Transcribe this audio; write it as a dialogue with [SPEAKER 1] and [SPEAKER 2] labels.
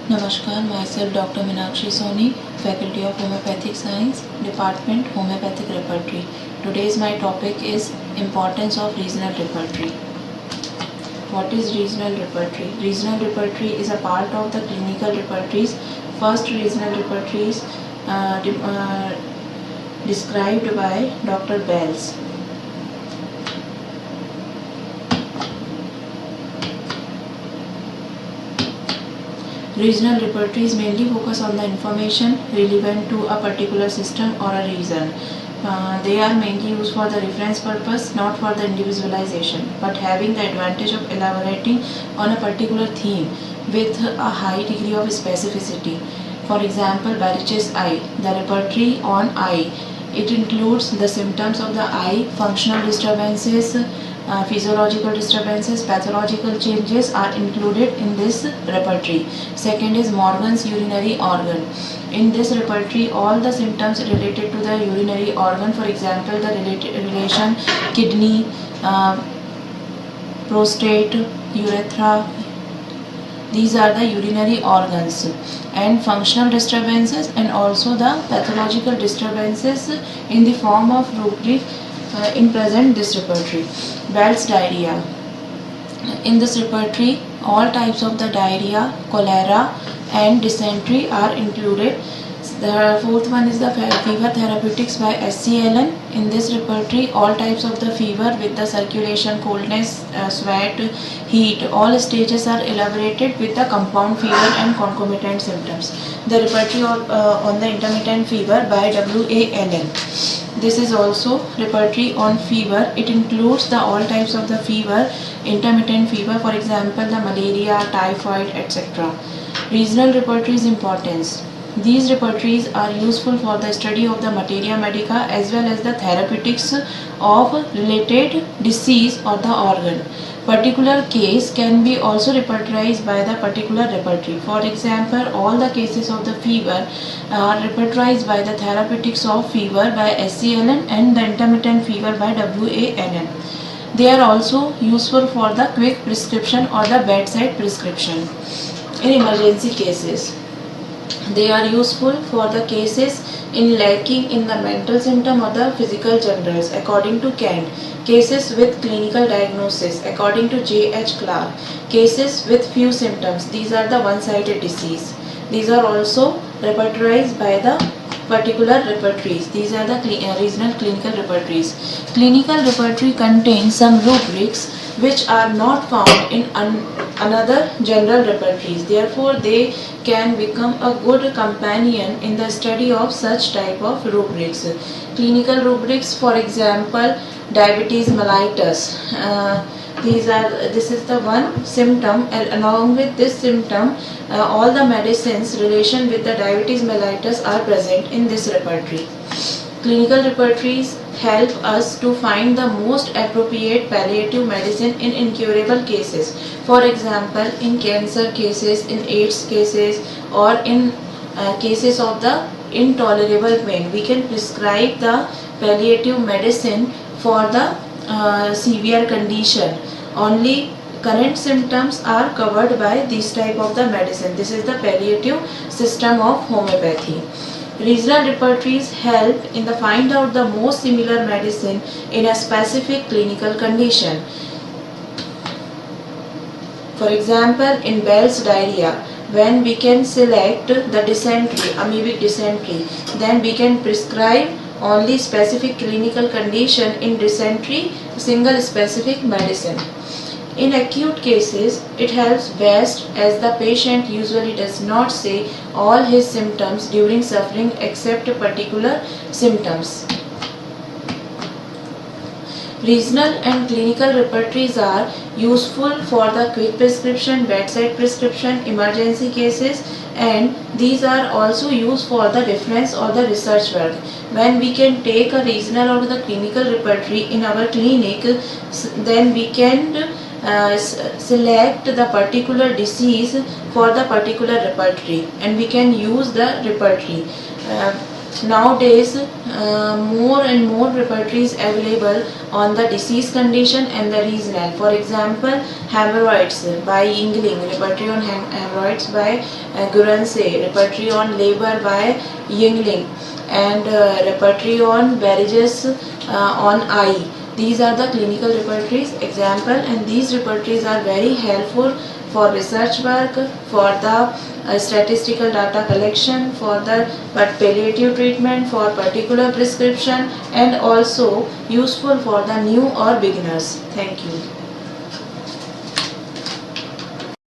[SPEAKER 1] Namaskar, myself Dr. Meenakshi Soni, Faculty of Homeopathic Science, Department Homeopathic Repertory. Today's my topic is Importance of Regional Repertory. What is regional repertory? Regional repertory is a part of the clinical repertories. First regional repertories described by Dr. Bells. Regional repertories mainly focus on the information relevant to a particular system or a region. They are mainly used for the reference purpose, not for the individualization, but having the advantage of elaborating on a particular theme with a high degree of specificity. For example, Bariche's eye, the repertory on eye. It includes the symptoms of the eye, functional disturbances, physiological disturbances, pathological changes are included in this repertory. Second is Morgan's urinary organ. In this repertory, all the symptoms related to the urinary organ, for example, the relation kidney, prostate, urethra, these are the urinary organs, and functional disturbances and also the pathological disturbances in the form of rubric in present this repertory. Bell's diarrhea. In this repertory, all types of the diarrhea, cholera and dysentery are included. The fourth one is the fever therapeutics by S.C. Allen. In this repertory, all types of the fever with the circulation, coldness, sweat, heat, all stages are elaborated with the compound fever and concomitant symptoms. The repertory on the intermittent fever by W.A. Allen. This is also repertory on fever. It includes the all types of the fever, intermittent fever, for example, the malaria, typhoid, etc. Regional repertory's importance. These repertories are useful for the study of the materia medica as well as the therapeutics of related disease or the organ. Particular case can be also repertorized by the particular repertory. For example, all the cases of the fever are repertorized by the therapeutics of fever by S.C. Allen and the intermittent fever by W.A. Allen. They are also useful for the quick prescription or the bedside prescription in emergency cases. They are useful for the cases in lacking in the mental symptom or the physical genders according to Kent, cases with clinical diagnosis according to J.H. Clark, cases with few symptoms, these are the one-sided disease. These are also repertorized by the particular repertories. These are the regional clinical repertories. Clinical repertory contains some rubrics which are not found in another general repertories. Therefore, they can become a good companion in the study of such type of rubrics. Clinical rubrics, for example, diabetes mellitus. This is the one symptom, and along with this symptom, all the medicines relation with the diabetes mellitus are present in this repertory. Clinical repertories help us to find the most appropriate palliative medicine in incurable cases. For example, in cancer cases, in AIDS cases, or in cases of the intolerable pain, we can prescribe the palliative medicine for the severe condition. Only current symptoms are covered by this type of the medicine. This is the palliative system of homeopathy. Regional repertories help in the find out the most similar medicine in a specific clinical condition. For example, in Bell's diarrhea, when we can select the dysentery, amoebic dysentery, then we can prescribe only specific clinical condition in dysentery, single specific medicine. In acute cases, it helps best as the patient usually does not say all his symptoms during suffering except particular symptoms. Regional and clinical repertories are useful for the quick prescription, bedside prescription, emergency cases, and these are also used for the reference or the research work. When we can take a regional or the clinical repertory in our clinic, then we can select the particular disease for the particular repertory, and we can use the repertory. Nowadays, more and more repertories available on the disease condition and the regional. For example, hemorrhoids by Yingling, repertory on hemorrhoids by Guernsey, repertory on labor by Yingling, and repertory on barrages on eye. These are the clinical repertories example, and these repertories are very helpful for research work, for the statistical data collection, for the palliative treatment, for particular prescription, and also useful for the new or beginners. Thank you.